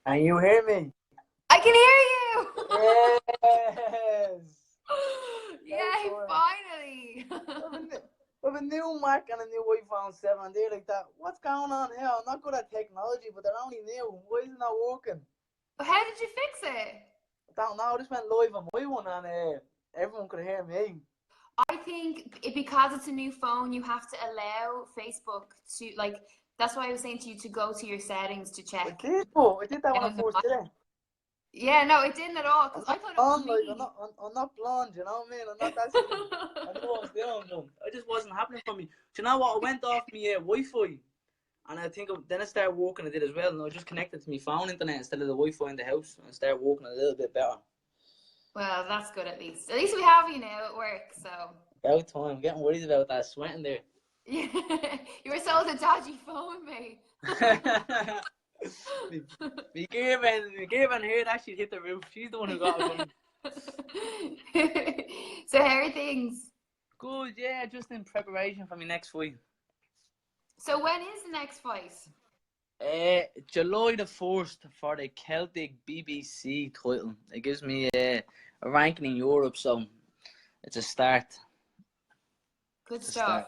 Can you hear me? I can hear you! Yes! Yay, finally! With a new Mac and a new iPhone 7, they're like that. What's going on here? I'm not good at technology, but they're only new. Why is it not working? How did you fix it? I don't know. I just went live on my one and everyone could hear me. I think because it's a new phone, you have to allow Facebook to, like, that's why I was saying to you to go to your settings to I check. did, but I did that when I Down the first did it. Yeah, no, it didn't at all, I'm because I not thought it was blonde, like, me. I'm not blonde, you know what I mean? I'm not that stupid. I knew what I was doing, but it just wasn't happening for me. Do you know what? I went off my Wi-Fi. And I think then I started working. I did as well, and I just connected to my phone internet instead of the Wi-Fi in the house, and I started working a little bit better. Well, that's good at least. At least we have you now at work, so. About time. I'm getting worried about that sweating there. Yeah, you were sold a dodgy phone, mate. Me Gaben here actually hit the roof. She's the one who got it for me. So how are things? Good, yeah, just in preparation for my next fight. So when is the next fight? July the 1st for the Celtic BBC title. It gives me a ranking in Europe, so it's a start. Good stuff.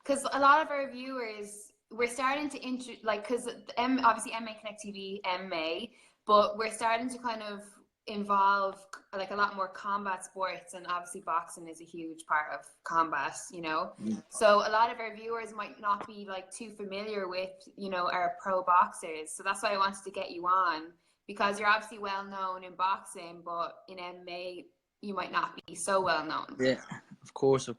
Because a lot of our viewers, we're starting to because obviously MMACTV, MMA, but we're starting to kind of involve like a lot more combat sports, and obviously boxing is a huge part of combat, you know. So a lot of our viewers might not be like too familiar with, you know, our pro boxers. So that's why I wanted to get you on, because you're obviously well known in boxing, but in MMA you might not be so well known. Yeah, of course.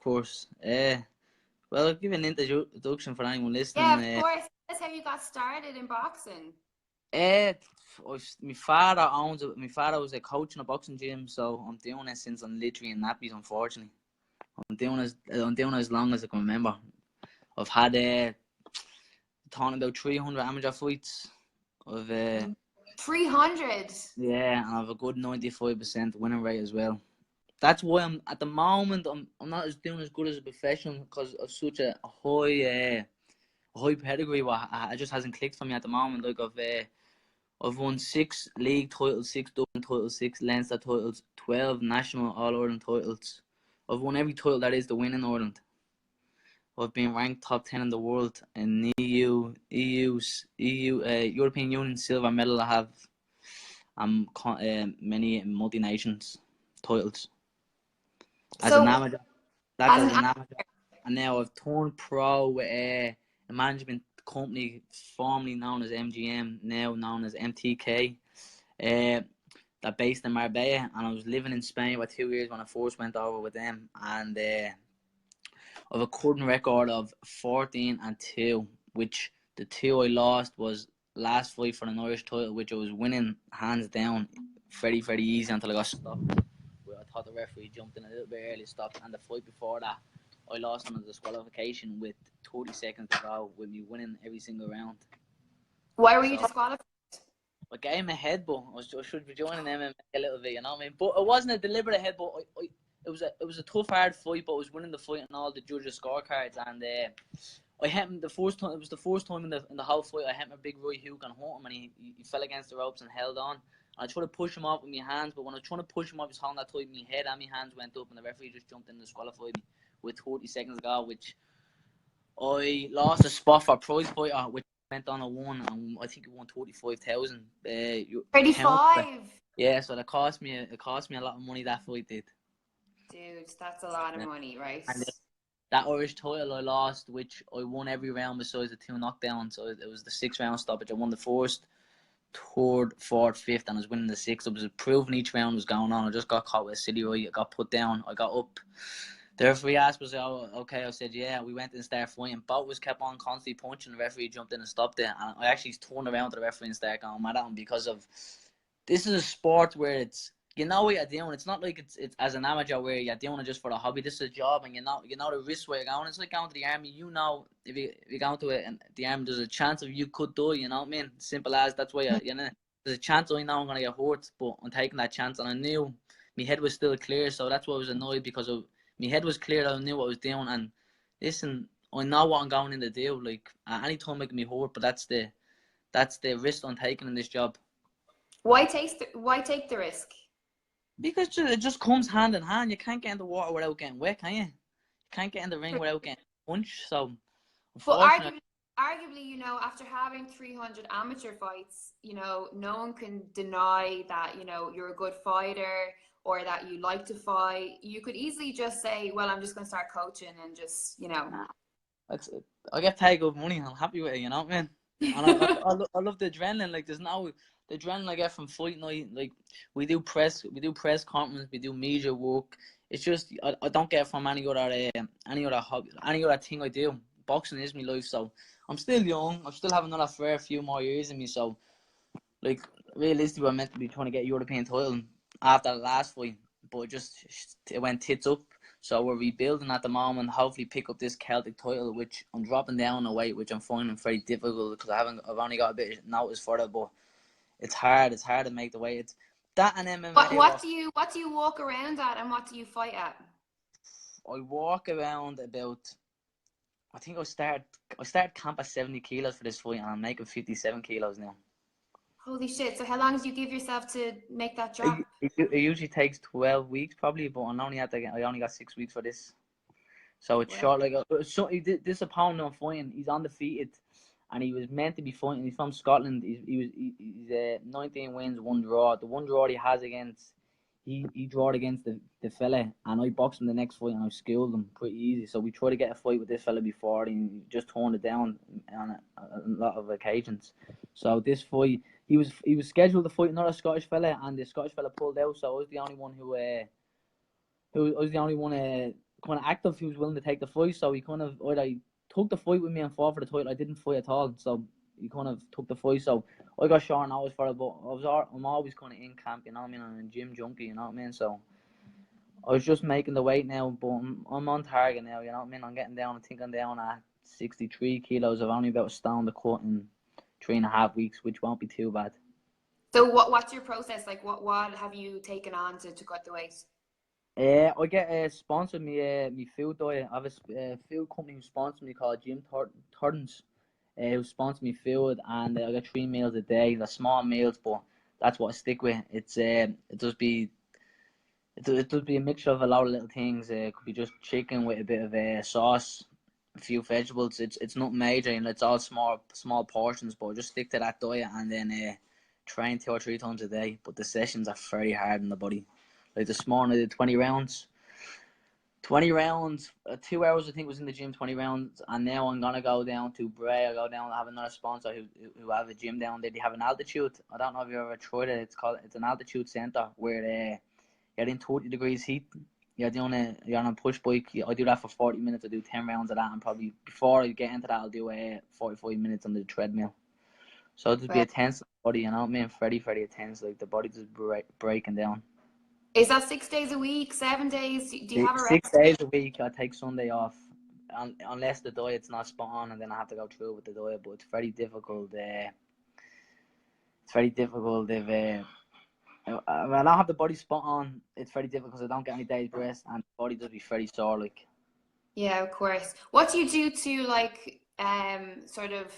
Well, I'll give you an introduction for anyone listening. Yeah, of course. That's how you got started in boxing. My father was a coach in a boxing gym, so I'm doing it since I'm literally in nappies. Unfortunately, I'm doing it as long as I can remember. I've had talking about 300 amateur fights. I've 300. Yeah, and I have a good 95% winning rate as well. That's why I'm at the moment I'm not doing as good as a professional, because of such a high pedigree. It just hasn't clicked for me at the moment. Like I've won 6 league titles, 6 Dublin titles, 6 Leinster titles, 12 national All Ireland titles. I've won every title that is to win in Ireland. I've been ranked top 10 in the world in European Union silver medal. I have many multi-nations titles. As an amateur, and now I've turned pro with a management company formerly known as MGM, now known as MTK, that based in Marbella, and I was living in Spain for 2 years when I first went over with them, and I have a current record of 14-2, which the 2 I lost was last fight for an Irish title, which I was winning hands down, very, very easy until I got stopped. I thought the referee jumped in a little bit early, stopped, and the fight before that, I lost on a disqualification with 30 seconds to go, with me winning every single round. Why were you disqualified? I gave him a headbutt. I should be joining MMA a little bit, you know what I mean? But it wasn't a deliberate headbutt. It was a tough, hard fight, but I was winning the fight on all the judges' scorecards, and I hit him the first time. It was the first time in the whole fight I hit him a big right hook and hurt him, and he fell against the ropes and held on. I tried to push him off with my hands, but when I was trying to push him off, he was holding that tight. My head and my hands went up, and the referee just jumped in and disqualified me with 30 seconds to go, which I lost a spot for prize fighter, which went on a won, and I think it won 35,000. 35. Yeah, so it cost me a lot of money. That fight did. Dude, that's a lot of money, right? And that Irish title I lost, which I won every round besides the 2 knockdowns. So it was the 6-round stoppage. I won the first, 3rd, 4th, 5th, and I was winning the 6th. It was proving each round was going on. I just got caught with a city right. I got put down. I got up. The referee asked me, "Oh, okay." I said, "Yeah." We went and started fighting. Both was kept on constantly punching. The referee jumped in and stopped it. And I actually turned around to the referee and started going mad at him, because of this is a sport where it's, you know what you're doing. It's not like it's as an amateur where you're doing it just for the hobby. This is a job, and you know the risk where you're going. It's like going to the army. You know, if you go to it and the army, there's a chance of you could die. You know what I mean? Simple as. That's why you know. There's a chance I know I'm gonna get hurt, but I'm taking that chance, and I knew my head was still clear, so that's why I was annoyed, because of my head was clear. I knew what I was doing, and listen, I know what I'm going in to do. Like at any time I can be hurt, but that's the risk I'm taking in this job. Why take the risk? Because it just comes hand in hand. You can't get in the water without getting wet, can you? You can't get in the ring without getting punched. So, But unfortunately, arguably, you know, after having 300 amateur fights, you know, no one can deny that, you know, you're a good fighter or that you like to fight. You could easily just say, well, I'm just going to start coaching and just, you know. I get paid good money. I'm happy with it, you know what I mean? And I love the adrenaline. Like, there's no the adrenaline I get from fight night. Like, we do press conference, we do media work. It's just I don't get it from any other hobby, any other thing I do. Boxing is my life, so I'm still young. I still have another fair few more years in me. So, like, realistically, I'm meant to be trying to get a European title after the last fight, but it went tits up. So we're rebuilding at the moment. Hopefully, pick up this Celtic title, which I'm dropping down a weight, which I'm finding very difficult because I've only got a bit of notice for it, but it's hard. It's hard to make the weight. It's that and MMA. What do you walk around at and what do you fight at? I walk around about. I think I started camp at 70 kilos for this fight, and I'm making 57 kilos now. Holy shit! So how long did you give yourself to make that drop? It usually takes 12 weeks probably, but I only got 6 weeks for this. So it's short. Like, this opponent I'm fighting, he's undefeated, and he was meant to be fighting. He's from Scotland. He's 19 wins, 1 draw. The 1 draw he has against, he drawed against the fella, and I boxed him the next fight, and I schooled him pretty easy. So we tried to get a fight with this fella before, and he just turned it down on a lot of occasions. So this fight, he was scheduled to fight another Scottish fella, and the Scottish fella pulled out. So I was the only one kind of active who was willing to take the fight. So he kind of either took the fight with me and fought for the title. I didn't fight at all, so he kind of took the fight. So I got short hours for it, but I'm always kind of in camp, you know what I mean? I'm a gym junkie, you know what I mean? So I was just making the weight now, but I'm on target now, you know what I mean? I'm getting down. I think I'm down at 63 kilos. I've only about a stone to cut in 3.5 weeks, which won't be too bad. So what's your process? Like, what have you taken on to cut the weight? I get sponsored me food diet. I have a food company who sponsors me called Jim Turton's, who sponsors me food, and I get 3 meals a day. They're small meals, but that's what I stick with. It does be a mixture of a lot of little things. It could be just chicken with a bit of sauce, a few vegetables. It's not major, and it's all small portions. But I just stick to that diet, and then train 2 or 3 times a day. But the sessions are very hard on the body. Like this morning I did 20 rounds. 20 rounds, 2 hours I think was in the gym, 20 rounds, and now I'm gonna go down to Bray. I go down, I have another sponsor who have a gym down there. They have an altitude. I don't know if you ever tried it. It's an altitude center where you're in 30 degrees heat. You're on a push bike. I do that for 40 minutes. I do 10 rounds of that, and probably before I get into that, I'll do 45 minutes on the treadmill. So it'll just be a tense body, you know what I mean? Very tense. Like the body just breaking down. Is that 6 days a week, 7 days? Do you have a rest? 6 days a week. I take Sunday off, unless the diet's not spot on, and then I have to go through with the diet. But it's very difficult. It's very difficult if when I don't have the body spot on. It's very difficult because I don't get any days rest, and the body does be very sore. Like. Yeah, of course. What do you do to like sort of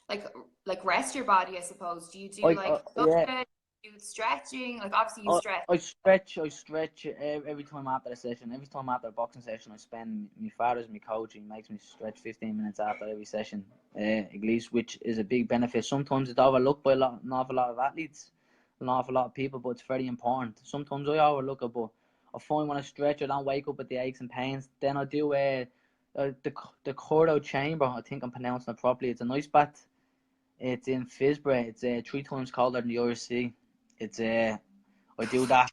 like rest your body? I suppose. Do you do yoga? Do stretching? Like obviously you stretch. I stretch every time after a session. Every time after a boxing session, I spend. My father's my coach. He makes me stretch 15 minutes after every session, at least, which is a big benefit. Sometimes it's overlooked by an awful lot of athletes, an awful lot of people, but it's very important. Sometimes I overlook it, but I find when I stretch, I don't wake up with the aches and pains. Then I do the Cordo chamber. I think I'm pronouncing it properly. It's a nice bath. It's in Fisborough. It's 3 times colder than the Irish Sea. It's I do that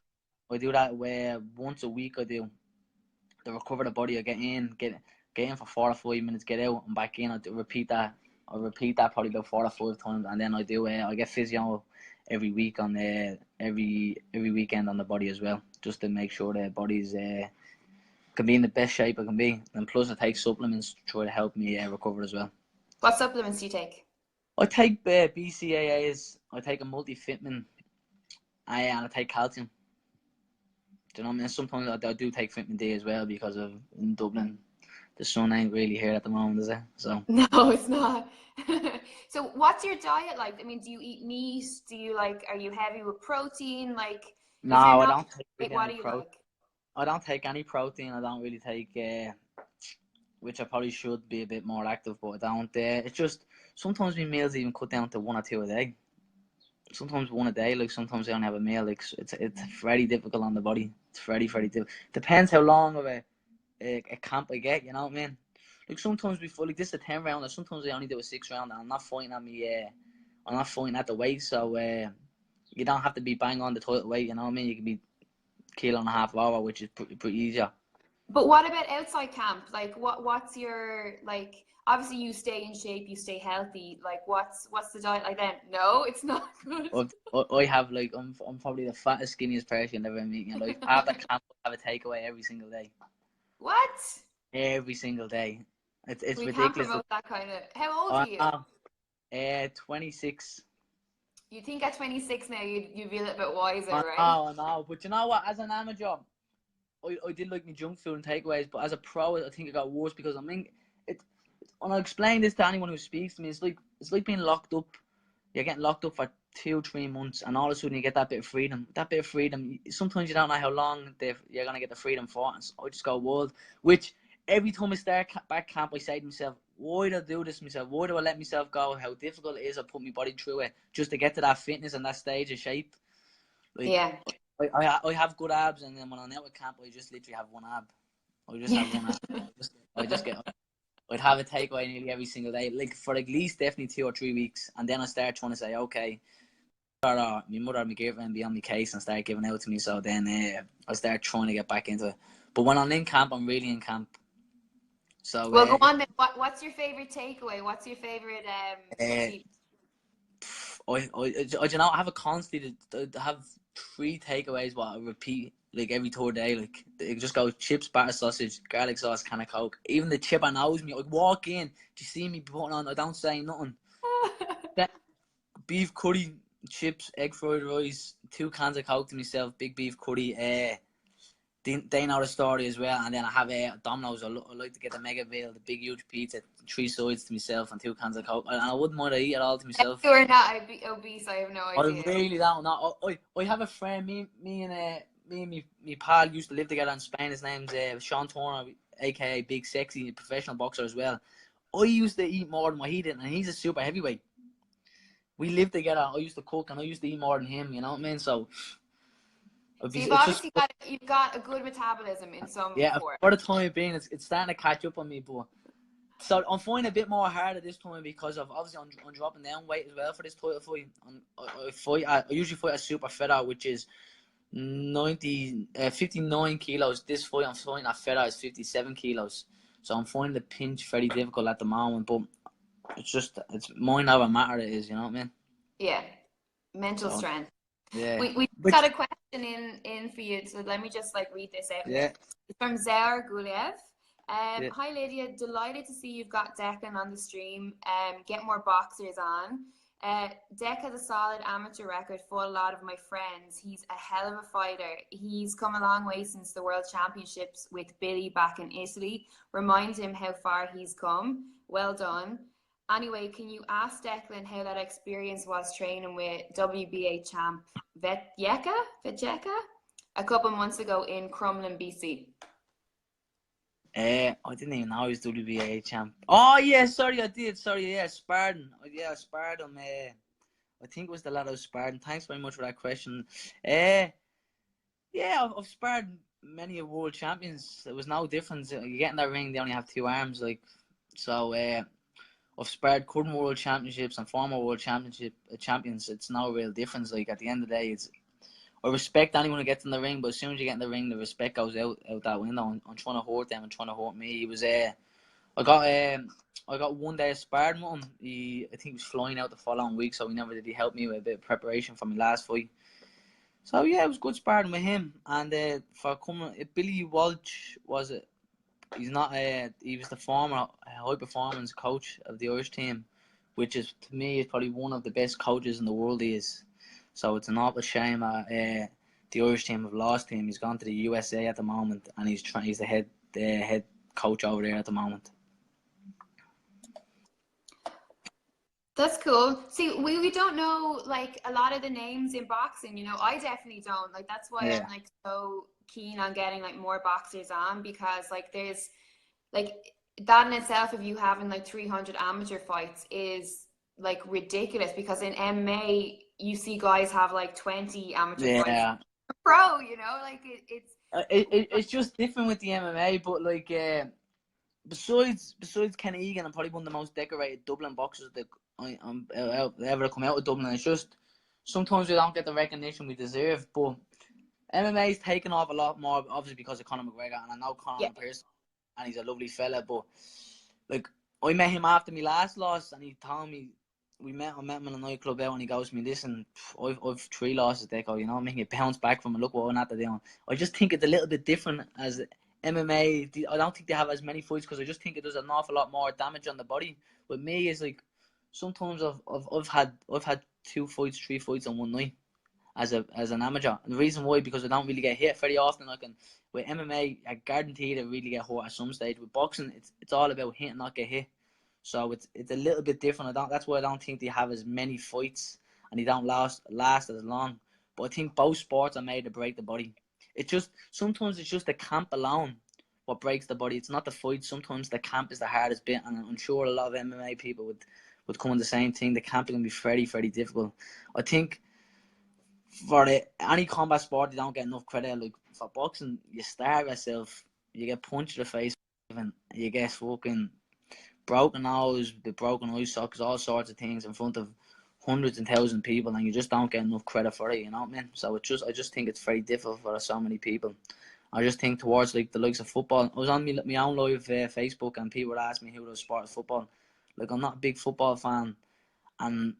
where once a week I do to recover the body. I get in for 4 or 5 minutes, get out and back in. I repeat that probably about 4 or 5 times, and then I get physio every week on every weekend on the body as well, just to make sure the body's can be in the best shape it can be. And plus I take supplements to try to help me recover as well. What supplements do you take? I take BCAAs. I take a multivitamin. And I take calcium. Do you know what I mean? Sometimes I do take vitamin D as well because of in Dublin. the sun ain't really here at the moment, is it? So No, it's not. So what's your diet like? I mean, do you eat meat? Do you like, are you heavy with protein? Like, no, if you're I not, don't take really what any do you protein. like? I don't take any protein. I don't really take, which I probably should be a bit more active, but I don't. It's just sometimes my meals even cut down to 1 or 2 a day. Sometimes one a day. Like sometimes I only have a meal. Like it's very difficult on the body. It's very difficult. Depends how long of a camp I get. You know what I mean? Like sometimes before, like this is a 10 rounder. Sometimes I only do a 6 rounder. I'm not fighting at me. I'm not fighting at the weight, so you don't have to be bang on the title weight. You know what I mean? You can be kilo and a half over, which is pretty easier. But what about outside camp? Like, what's your, like, obviously you stay in shape, you stay healthy. Like, what's the diet like then? No, it's not good. I have like I'm probably the fattest, skinniest person you'll ever meet in your life. After camp, I have a takeaway every single day. What? Every single day. It's We can't ridiculous. promote that kind of. How old I are you? know. 26. You think at 26 now you'd be a little bit wiser, I right? know, I know. But you know what? As an amateur, I did like my junk food and takeaways. But as a pro, I think it got worse because I mean, it. When I explain this to anyone who speaks to me, it's like being locked up. You're getting locked up for 2 3 months, and all of a sudden you get that bit of freedom. That bit of freedom. Sometimes you don't know how long you're gonna get the freedom for. And so I just go wild. Which every time I start back camp, I say to myself, why do I do this to myself? Why do I let myself go? How difficult it is. I put my body through it just to get to that fitness and that stage of shape. Like Yeah. I have good abs, and then when I'm out at camp, I just literally have one ab. I just have one ab. I just get. I'd have a takeaway nearly every single day, like for at least definitely 2 or 3 weeks, and then I start trying to say, okay, my mother and my girlfriend be on my case and start giving out to me. So then I start trying to get back into it. But when I'm in camp, I'm really in camp. So Well, go on then. What's your favorite takeaway? What's your favorite cheat? I have a constantly I have 3 takeaways what I repeat like every third day. Like it just go chips, batter sausage, garlic sauce, can of Coke. Even the chip I knows me. I walk in, do you see me putting on? I don't say nothing. Beef curry, chips, egg fried rice, 2 cans of Coke to myself, big beef curry. They know the story as well. And then I have Domino's. I like to get the mega meal, the big huge pizza, 3 sides to myself, and 2 cans of Coke. And I wouldn't mind to eat it all to myself. You are not obese. I have no I idea. really don't know. I have a friend. Me and me pal used to live together in Spain. His name's Sean Turner, aka Big Sexy, professional boxer as well. I used to eat more than what he did, and he's a super heavyweight. We lived together. I used to cook, and I used to eat more than him. You know what I mean? So You've it's just obviously got a good metabolism in some yeah. form. For the time being, it's starting to catch up on me, but. So I'm finding a bit more harder this time because of obviously I'm dropping down weight as well for this title fight. I usually fight a super feather, which is 59 kilos. This fight I'm fighting at feather is 57 kilos. So I'm finding the pinch very difficult at the moment, but it's mind over matter it is, you know what I mean? Yeah, mental So strength. yeah. We got a question in for you, so let me just read this out here. It's from Zara Guliev. Hi Lydia, delighted to see you've got Declan on the stream. Get more boxers on. Dec has a solid amateur record for a lot of my friends. He's a hell of a fighter. He's come a long way since the World Championships with Billy back in Italy. Remind him how far he's come. Well done. Anyway, can you ask Declan how that experience was training with WBA champ Vetjeka a couple months ago in Crumlin, BC? I didn't even know he was WBA champ. Oh yeah, sorry, I did. Sorry, yeah, Spartan. Yeah, I sparred him. I think it was the lad who sparred him. Thanks very much for that question. Yeah, I've sparred many of world champions. There was no difference. You get in that ring, they only have 2 arms. So. I've sparred current world championships and former world champions. It's no real difference. At the end of the day, I respect anyone who gets in the ring, but as soon as you get in the ring, the respect goes out that window. I'm trying to hurt them and trying to hurt me. He was I got 1 day of sparring with him. I think he was flying out the following week, so he never did. He helped me with a bit of preparation for my last fight. So yeah, it was good sparring with him. And for coming, Billy Walsh was it. He's not. He was the former high performance coach of the Irish team, which is to me is probably one of the best coaches in the world. He is. So it's an awful shame. The Irish team have lost him. He's gone to the USA at the moment, and he's the head coach over there at the moment. That's cool. See, we don't know like a lot of the names in boxing, you know. I definitely don't. Like that's why I'm like so keen on getting like more boxers on, because like there's like that in itself, if you having like 300 amateur fights is like ridiculous, because in MMA you see guys have like 20 amateur fights. Pro, you know, like it's just different with the MMA, but like besides Kenny Egan, I'm probably one of the most decorated Dublin boxers that ever come out of Dublin. It's just sometimes we don't get the recognition we deserve, but MMA's taken off a lot more, obviously because of Conor McGregor, and I know Conor in person, and he's a lovely fella, but like I met him after my last loss, and he told me I met him in a nightclub out, and he goes to me, listen, I've 3 losses, Deco, you know, making it bounce back from it. Look what I'm at doing. I just think it's a little bit different as MMA. I don't think they have as many fights, because I just think it does an awful lot more damage on the body. With me, is like sometimes I've had 2 fights, 3 fights on one night as an amateur. And the reason why, because I don't really get hit very often. With MMA, I guarantee I really get hurt at some stage. With boxing, it's all about hit and not get hit. So it's a little bit different. That's why I don't think they have as many fights, and they don't last as long. But I think both sports are made to break the body. Sometimes it's just the camp alone what breaks the body. It's not the fight. Sometimes the camp is the hardest bit, and I'm sure a lot of MMA people would come on the same thing. The camp can be very, very difficult. I think for any combat sport, you don't get enough credit. Like for boxing, you starve yourself, you get punched in the face, and you get fucking broken nose, the broken eye sockets, all sorts of things in front of hundreds and thousands of people, and you just don't get enough credit for it, you know what I mean? So I just think it's very difficult for so many people. I just think towards like the likes of football. I was on my own live Facebook, and people would ask me who does sport football. Like, I'm not a big football fan, and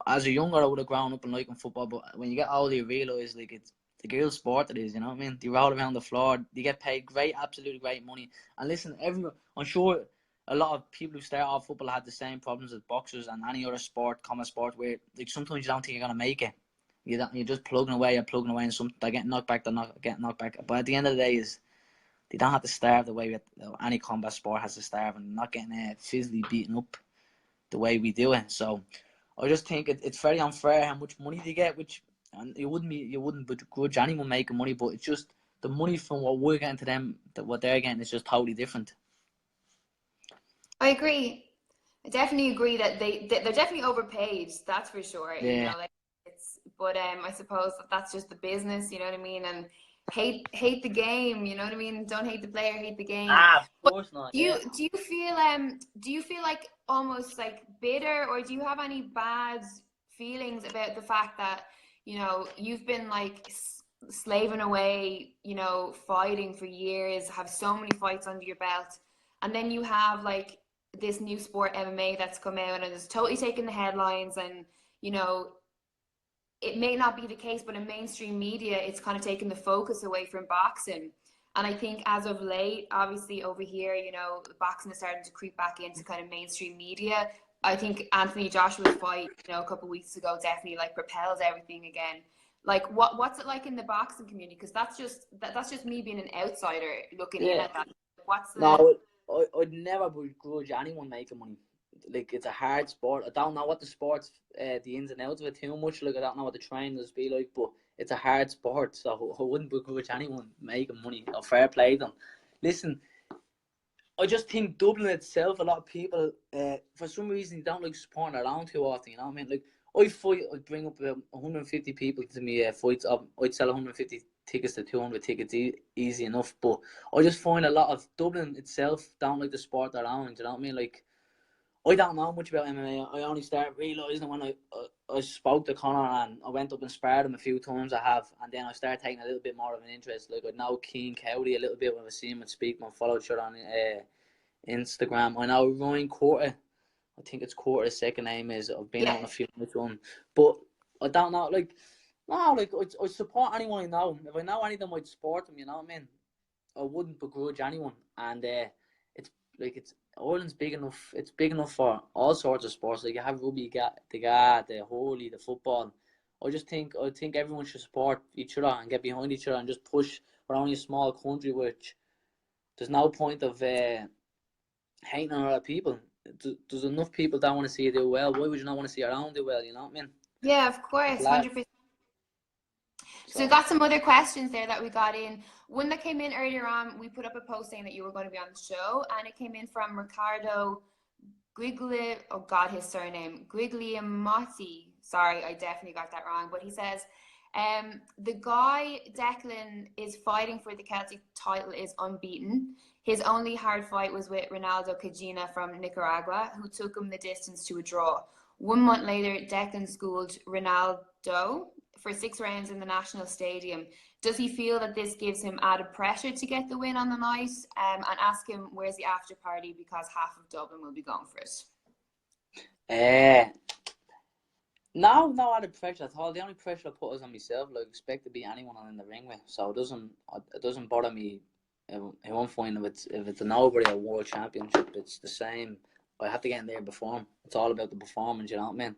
as a younger I would have grown up and liking football, but when you get older you realise like it's the girl sport it is, you know what I mean? They roll around the floor, they get paid absolutely great money. And listen, everyone, I'm sure a lot of people who start off football had the same problems as boxers and any other common sport, where like sometimes you don't think you're gonna make it. You're just plugging away, and something they get knocked back, But at the end of the day, they don't have to starve the way any combat sport has to starve, and not getting physically beaten up the way we do it. So I just think it's very unfair how much money they get, and you wouldn't begrudge anyone making money, but it's just the money from what we're getting to them, that what they're getting is just totally different. I agree. I definitely agree that they're definitely overpaid. That's for sure. Yeah. You know, like but I suppose that's just the business. You know what I mean? And hate the game. You know what I mean? Don't hate the player, hate the game. Of course not. Do you feel like almost like bitter, or do you have any bad feelings about the fact that, you know, you've been like slaving away, you know, fighting for years, have so many fights under your belt, and then you have like this new sport MMA that's come out and is totally taking the headlines, and you know, it may not be the case, but in mainstream media it's kind of taken the focus away from boxing. And I think as of late, obviously over here, you know, boxing is starting to creep back into kind of mainstream media. I think Anthony Joshua's fight, you know, a couple of weeks ago definitely like propels everything again. Like what's it like in the boxing community? Because that's just me being an outsider looking in at that. What's the... No, I'd never begrudge anyone making money. Like, it's a hard sport. I don't know what the sport's the ins and outs of it too much. Like, I don't know what the trainers be like, but it's a hard sport, so I wouldn't begrudge anyone making money. Or fair play them. Listen, I just think Dublin itself, a lot of people, for some reason, they don't like supporting their own too often. You know what I mean? Like, I'd bring up about 150 people to me fights. I'd sell 150 tickets to 200 tickets easy enough. But I just find a lot of Dublin itself don't like the sport they're on. You know what I mean? Like, I don't know much about MMA. I only started realising when I spoke to Conor, and I went up and sparred him a few times. I have, and then I started taking a little bit more of an interest. Like, I know Keane Cowley a little bit when I see him and speak him and follow each other on Instagram. I know Ryan Courter. I think it's Courter. His second name is. I've been on a few with one, but I don't know. Like, no, like I support anyone I know. If I know any of them, I'd support them. You know what I mean? I wouldn't begrudge anyone, and it's Ireland's big enough. It's big enough for all sorts of sports. Like, you have rugby, you got the hurley, the football. I think everyone should support each other and get behind each other and just push. We're only a small country, which there's no point of hating on other people. There's enough people that want to see you do well. Why would you not want to see your own do well? You know what I mean? Yeah, of course, 100%. So we got some other questions there that we got in. One that came in earlier on, we put up a post saying that you were going to be on the show, and it came in from Ricardo Grigli. Oh God, his surname Grigliomotti. Sorry, I definitely got that wrong. But he says, the guy Declan is fighting for the Celtic title is unbeaten. His only hard fight was with Ronaldo Cagina from Nicaragua, who took him the distance to a draw. 1 month later, Declan schooled Ronaldo for 6 rounds in the National Stadium. Does he feel that this gives him added pressure to get the win on the night? And ask him where's the after party, because half of Dublin will be going for it. No added pressure at all. The only pressure I put is on myself. Like, expect to be anyone I'm in the ring with, so it doesn't bother me. At one point, if it's a nobody or world championship, it's the same. I have to get in there and perform. It's all about the performance, you know what I mean?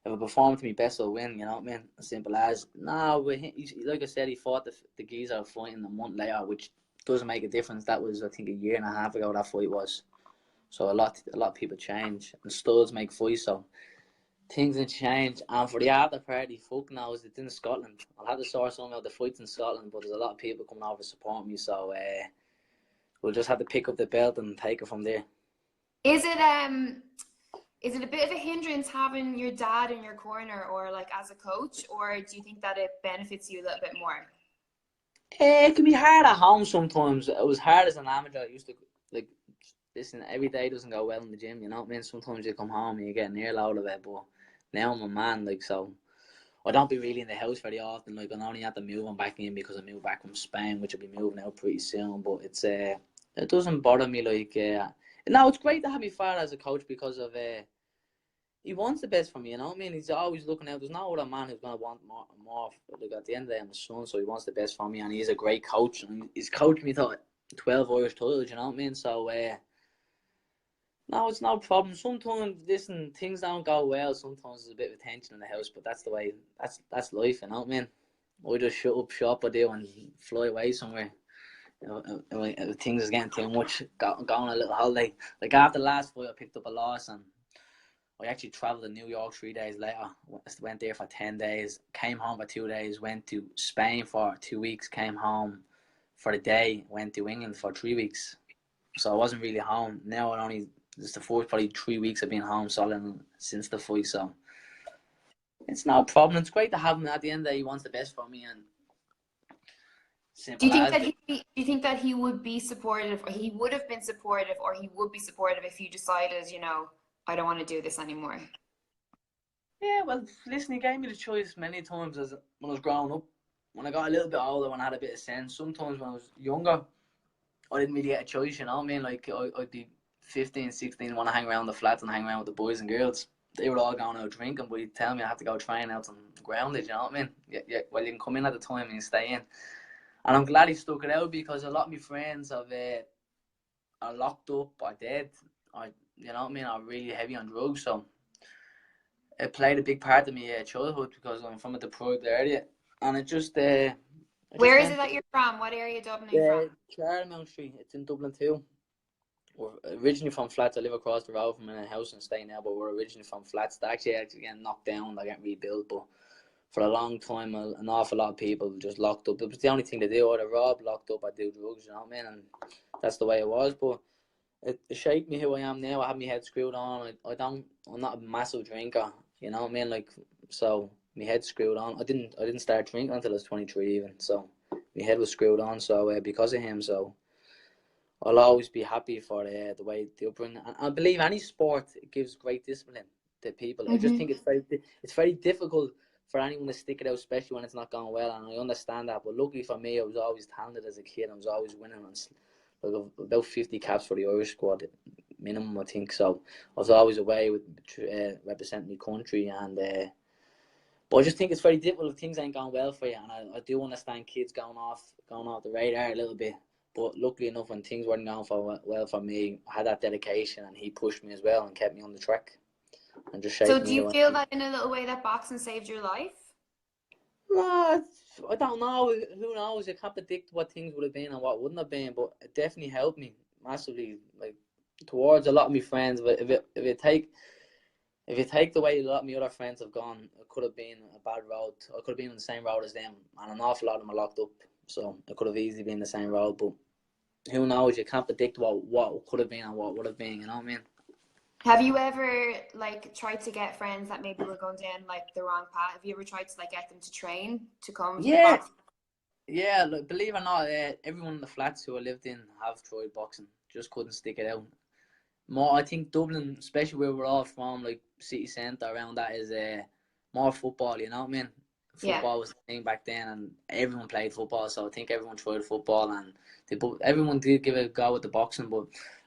If I perform to my best, I'll win, you know what I mean? As simple as. No, but like I said, he fought the geezer fighting a month later, which doesn't make a difference. That was, I think, 1.5 years ago that fight was. So a lot of people change, and studs make fights, so things have changed. And for the after party, fuck knows, it's in Scotland. I'll have to sort something out the fights in Scotland, but there's a lot of people coming over to support me, so we'll just have to pick up the belt and take it from there. Is it a bit of a hindrance having your dad in your corner, or like as a coach, or do you think that it benefits you a little bit more? It can be hard at home sometimes. It was hard as an amateur. I used to, like, listen, every day doesn't go well in the gym, you know what I mean? Sometimes you come home and you get an ear loud of it, but now I'm a man, like, so I don't be really in the house very often. Like, I only have to move on back in because I moved back from Spain, which I'll be moving out pretty soon. But it's it doesn't bother me. Like, no, it's great to have my father as a coach because of he wants the best for me. You know what I mean? He's always looking out. There's no other man who's gonna want more. Like, at the end of the day, I'm a son, so he wants the best for me, and he's a great coach. And he's coached me to 12 Irish titles. You know what I mean? So no, it's no problem. Sometimes, listen, things don't go well. Sometimes there's a bit of tension in the house, but that's the way. That's life, you know what I mean? I just shut up shop I do and fly away somewhere. You know, if things is getting too much, go on a little holiday. Like, after the last fight, I picked up a loss, and I actually travelled to New York 3 days later. Went there for 10 days, came home for 2 days, went to Spain for 2 weeks, came home for a day, went to England for 3 weeks. So I wasn't really home. Now it's the fourth probably 3 weeks I've been home solid since the fight, so it's no problem. It's great to have him. At the end of the day, he wants the best for me, and simple. Do you think that he would be supportive, or he would have been supportive, or he would be supportive if you decided, you know, I don't want to do this anymore? Yeah, well, listen, he gave me the choice many times as when I was growing up. When I got a little bit older, when I had a bit of sense, sometimes when I was younger, I didn't really get a choice, you know what I mean? Like, I'd be 15, 16, want to hang around the flats and hang around with the boys and girls. They were all going out drinking, but he'd tell me I had to go train out on the ground, you know what I mean? Yeah, well, you can come in at the time and you stay in. And I'm glad he stuck it out, because a lot of my friends are locked up or dead, or, you know what I mean, are really heavy on drugs. So it played a big part of my childhood, because I'm from a deprived area. And it just... Where is it that you're from? What area of Dublin are you from? Charlemont Street. It's in Dublin too. We're originally from flats. I live across the road from a house and stay now, but we're originally from flats. They're actually getting knocked down. They're getting rebuilt, but for a long time, an awful lot of people just locked up. It was the only thing to do. Either rob, locked up, or do drugs, you know what I mean? And that's the way it was. But it shaped me who I am now. I have my head screwed on. I'm not a massive drinker, you know what I mean? Like, so my head's screwed on. I didn't start drinking until I was 23 even. So my head was screwed on. So because of him, so I'll always be happy for the way the upbringing. And I believe any sport gives great discipline to people. Mm-hmm. I just think it's very difficult for anyone to stick it out, especially when it's not going well. And I understand that. But luckily for me, I was always talented as a kid. I was always winning on about 50 caps for the Irish squad minimum, I think. So I was always away with representing my country. And but I just think it's very difficult if things ain't going well for you. And I do understand kids going off the radar a little bit. But luckily enough, when things weren't going well for me, I had that dedication, and he pushed me as well and kept me on the track and just shaped me. So do you feel that in a little way that boxing saved your life? No, I don't know. Who knows? You can't predict what things would have been and what wouldn't have been, but it definitely helped me massively, like towards a lot of my friends. But if you take the way a lot of my other friends have gone, it could have been a bad road. I could have been on the same road as them, and an awful lot of them are locked up. So it could have easily been the same road. But who knows? You can't predict what could have been and what would have been. You know what I mean? Have you ever like tried to get friends that maybe were going down like the wrong path? Have you ever tried to like get them to train to come Yeah, box? yeah. Look, believe it or not, everyone in the flats who I lived in have tried boxing. Just couldn't stick it out. More, I think Dublin, especially where we're all from, like city centre around that, is more football. You know what I mean? Yeah. Football was the thing back then, and everyone played football. So I think everyone tried football, and everyone did give it a go at the boxing, but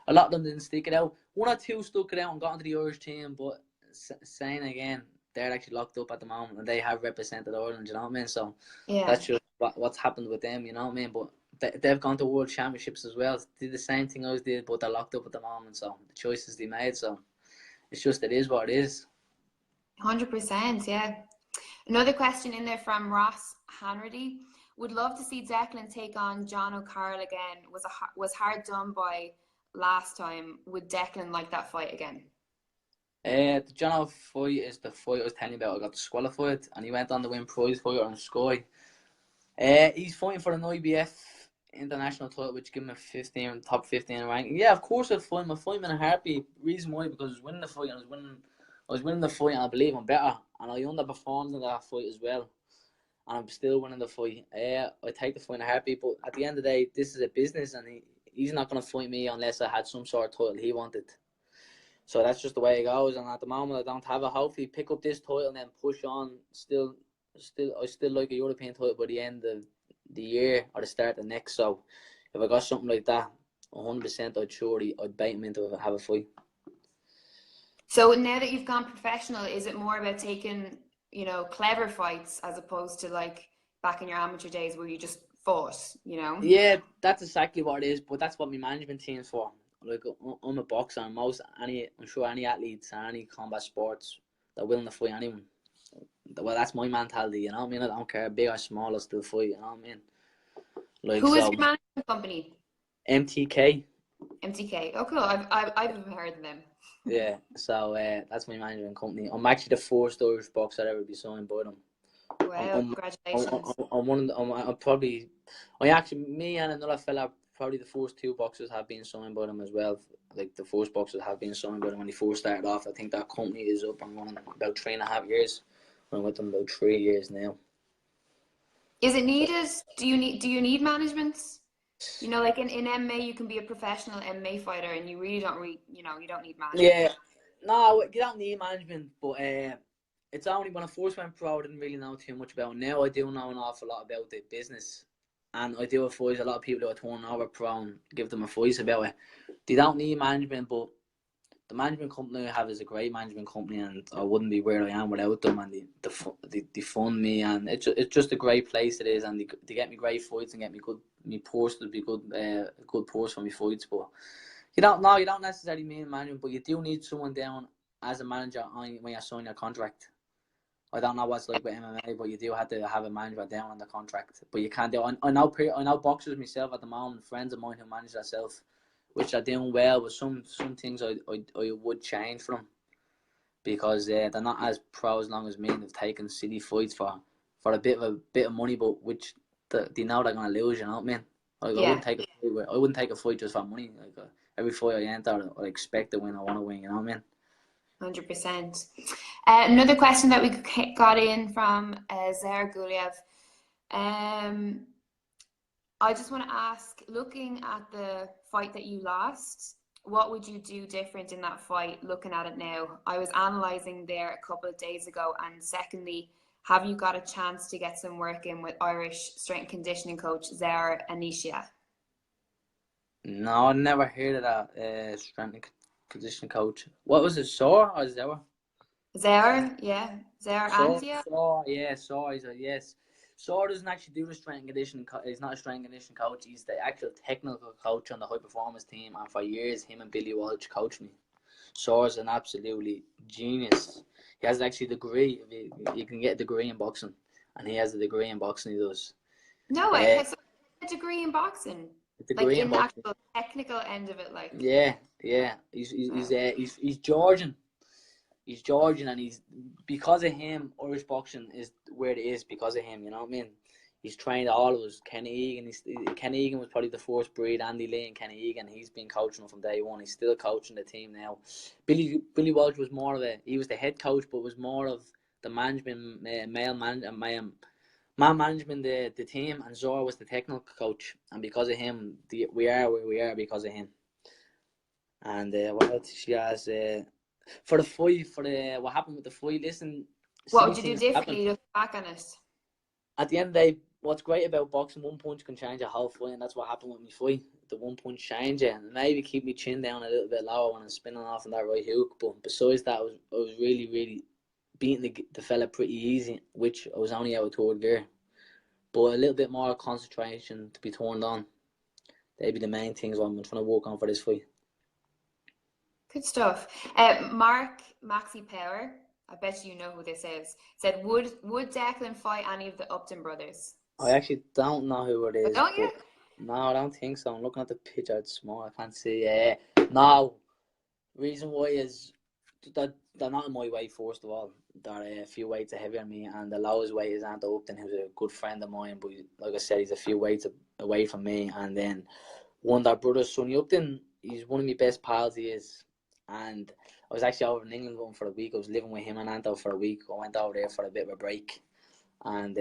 a lot of them didn't stick it out. One or two stuck it out and got into the Irish team, but saying again, they're actually locked up at the moment, and they have represented Ireland. You know what I mean? So Yeah. that's just what's happened with them. You know what I mean? But they've gone to World Championships as well. Did the same thing I did, but they're locked up at the moment. So the choices they made. So it's just it is what it is. 100%, yeah. Another question in there from Ross Hanratty. Would love to see Declan take on John O'Carroll again. Was hard done by last time. Would Declan like that fight again? The John O fight is the fight I was telling you about. I got disqualified, and he went on to win prize fighter on Sky. He's fighting for an IBF international title, which give him a top 15 ranking. Yeah, of course I'd fight him. I'd fight him in a heartbeat. Reason why, because I was winning the fight, and I was winning the fight, and I believe I'm better. And I underperformed in that fight as well, and I'm still winning the fight. I take the fight in a heartbeat, but at the end of the day, this is a business, and he's not going to fight me unless I had some sort of title he wanted. So that's just the way it goes. And at the moment, I don't have it. Hopefully, pick up this title and then push on. I still like a European title by the end of the year or the start of next. So if I got something like that, 100%, I'd bait him into have a fight. So now that you've gone professional, is it more about taking, clever fights as opposed to like back in your amateur days where you just fought, Yeah, that's exactly what it is. But that's what my management team's for. Like I'm a boxer, and I'm sure any athletes and any combat sports, they're willing to fight anyone. Well, that's my mentality, you know what I mean? I don't care, big or small, I still fight, you know what I mean? Like, Who is so, your management company? MTK. MTK. Oh, cool. I've heard of them. Yeah, so that's my management company. I'm actually the first Irish boxer to ever be signed by them. Wow, congratulations. I'm one of the, me and another fella, probably the first two boxers have been signed by them as well. Like the first boxers have been signed by them when they first started off. I think that company is up and running about 3.5 years. I'm with them about 3 years now. Is it needed? Do you need management? Like in MMA, you can be a professional MMA fighter, and you really don't you don't need management. Yeah, no, you don't need management, but it's only when I first went pro, I didn't really know too much about it. Now I do know an awful lot about the business, and I do advise a lot of people who are turning over pro and give them advice about it. They don't need management, but the management company I have is a great management company, and I wouldn't be where I am without them. And they fund me, and it's just a great place it is, and they get me great fights and get me me purse to be good purse for me fights. But you don't necessarily need management, but you do need someone down as a manager when you sign your contract. I don't know what's like with MMA, but you do have to have a manager down on the contract. But you can't do. I know boxers myself at the moment, friends of mine who manage themselves, which are doing well. But some things I would change for them because they're not as pro as long as me, and they've taken city fights for a bit of money, but which they know they're gonna lose. You know what I mean? Like Yeah. I wouldn't take a fight just for money. Like every fight I enter, I expect to win. I want to win. You know what I mean? 100%. Another question that we got in from Zara Guliev. I just want to ask, looking at the fight that you lost, what would you do different in that fight looking at it now? I was analysing there a couple of days ago, and secondly, have you got a chance to get some work in with Irish strength and conditioning coach Zara Anisha? No, I never heard of that strength and conditioning coach. What was it, Sore or Zara? Zara, yeah. Zara Antia? Yes. Sore doesn't actually do the strength and conditioning. He's not a strength and conditioning coach. He's the actual technical coach on the high performance team. And for years, him and Billy Walsh coached me. Sore's an absolutely genius. He has actually a degree. You can get a degree in boxing. and he has a degree in boxing. He does. No way. Has a degree in boxing. A degree in the boxing. actual technical end of it, like. Yeah. He's Georgian. He's Georgian, and he's, because of him, Irish boxing is where it is because of him. You know what I mean? He's trained all of us. Kenny Egan. Kenny Egan was probably the first breed. Andy Lee and Kenny Egan. He's been coaching them from day one. He's still coaching the team now. Billy Walsh was more of he was the head coach, but was more of the management, man management the team, and Zora was the technical coach. And because of him, we are where we are because of him. And what else she has? For the fight, what happened with the fight, listen. What would you do differently to look back on it? At the end of the day, what's great about boxing, one punch can change a whole fight, and that's what happened with my fight. The one punch change it, and maybe keep my chin down a little bit lower when I'm spinning off on that right hook. But besides that, I was really beating the fella pretty easy, which I was only out of third gear. But a little bit more concentration to be turned on. They'd be the main things I'm trying to work on for this fight. Good stuff. Mark Maxi Power, I bet you know who this is, said, would Declan fight any of the Upton brothers? I actually don't know who it is. Don't you? No, I don't think so. I'm looking at the picture. It's small. I can't see. No. Reason why is that they're not in my weight, first of all. They're a few weights heavier than me, and the lowest weight is Anthony Upton, who's a good friend of mine. But like I said, he's a few weights away from me. And then one of their brothers, Sonny Upton, he's one of my best pals. He is. And I was actually over in England with him for a week. I was living with him and Anto for a week. I went over there for a bit of a break. And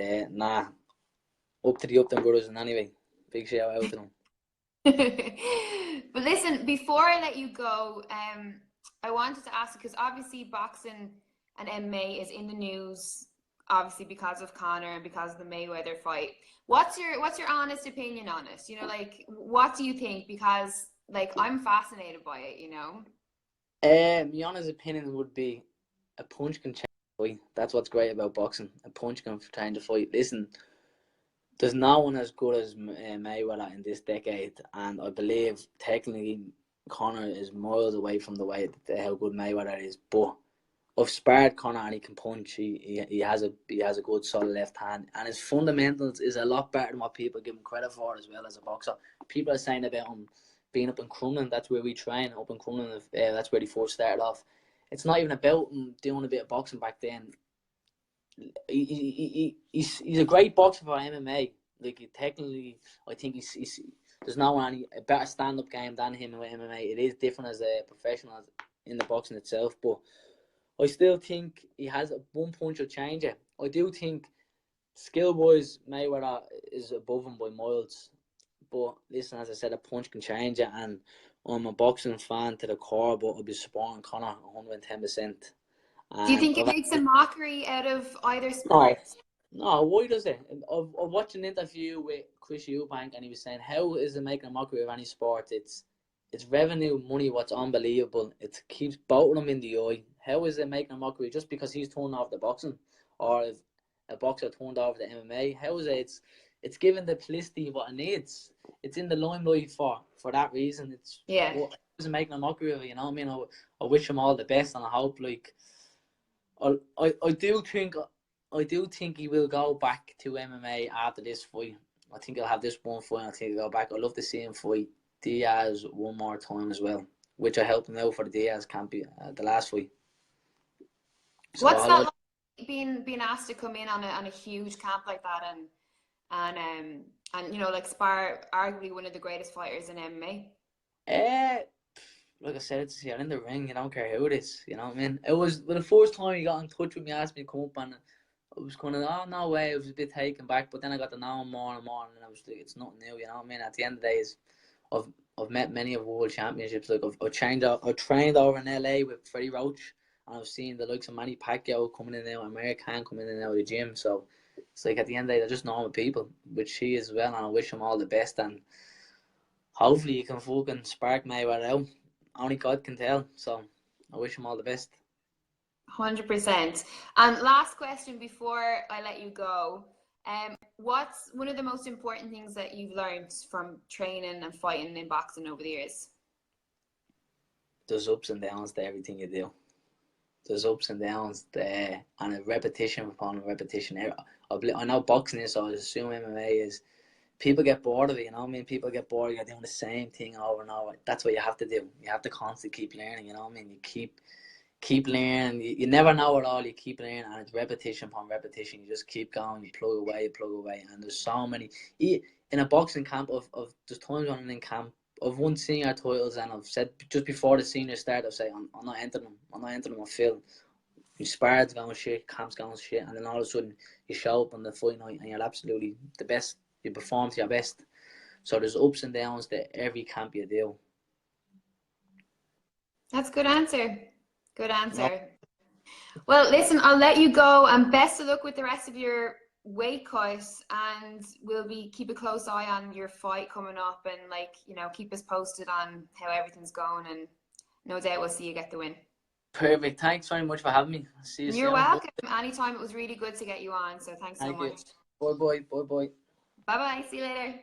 up to the Upton brothers. And anyway, big shout out to them. But listen, before I let you go, I wanted to ask, because obviously boxing and MMA is in the news, obviously because of Conor and because of the Mayweather fight. What's your honest opinion on it? You know, like, what do you think? Because, like, I'm fascinated by it, you know? My honest opinion would be a punch can change a fight. That's what's great about boxing. A punch can change a fight. Listen, there's no one as good as Mayweather in this decade, and I believe technically Conor is miles away from the way how good Mayweather is. But I've sparred Conor, and he can punch. He has a good solid left hand, and his fundamentals is a lot better than what people give him credit for as well as a boxer. People are saying about him being up in Crumlin, that's where we train, up in Crumlin, that's where he first started off. It's not even about him doing a bit of boxing back then. He's a great boxer for MMA. Like, technically, I think he's there's no a better stand-up game than him in MMA. It is different as a professional in the boxing itself, but I still think he has one punch will change it. I do think skill-wise, Mayweather is above him by miles. But listen, as I said, a punch can change it, and I'm a boxing fan to the core, but I'll be supporting Conor 110%. Do you think it makes a mockery out of either sport? No, why does it? I watched an interview with Chris Eubank, and he was saying, how is it making a mockery of any sport? It's revenue, money, what's unbelievable. It keeps both of them in the eye. How is it making a mockery just because he's turned off the boxing? Or if a boxer turned off the MMA? How is it? It's giving the publicity what it needs. It's in the limelight for that reason. It's making a mockery of it, you know what I mean? I wish him all the best, and I hope, like, I do think he will go back to MMA after this fight. I think he'll have this one fight, and I think he'll go back. I'd love to see him fight Diaz one more time as well, which I helped him out for the Diaz camp, the last fight. So what's that like, being asked to come in on a huge camp like that, and you know, like, spar arguably one of the greatest fighters in MMA? Like I said, you're in the ring, you don't care who it is, you know what I mean? It was the first time he got in touch with me, asked me to come up, and I was kind of, oh, no way, it was a bit taken back, but then I got to know him more and more, and I was like, it's nothing new, you know what I mean? At the end of the day, I've met many of world championships. Like, I trained over in LA with Freddie Roach, and I've seen the likes of Manny Pacquiao coming in now, American coming in now of the gym. So it's like, at the end of the day, they're just normal people, which he is as well, and I wish him all the best, and hopefully he can fucking spark Mayweather out. Only God can tell. So I wish him all the best. 100%. And last question before I let you go. What's one of the most important things that you've learned from training and fighting in boxing over the years? There's ups and downs to everything you do. there's ups and downs there, and a repetition upon repetition. I know boxing is, so I assume MMA is. People get bored of it, you know what I mean? People get bored, you're doing the same thing over and over. That's what you have to do. You have to constantly keep learning, you know what I mean? You keep learning. You never know it all. You keep learning, and it's repetition upon repetition. You just keep going. You plug away. And there's so many. In a boxing camp, there's times when I'm in camp, I've won senior titles, and I've said just before the senior start, I've said, I'm not entering them. I'm not entering them on film. You sparred's going shit, camp's going shit, and then all of a sudden you show up on the fight night and you're absolutely the best. You perform to your best. So there's ups and downs to every camp you do. That's a good answer. Good answer. Well, listen, I'll let you go, and best of luck with the rest of your weight cut, and we'll keep a close eye on your fight coming up, and like, you know, keep us posted on how everything's going, and no doubt we'll see you get the win. Perfect. Thanks very much for having me. See you soon. You're welcome. Anytime. It was really good to get you on, so thanks so much. Bye bye. Bye bye. See you later.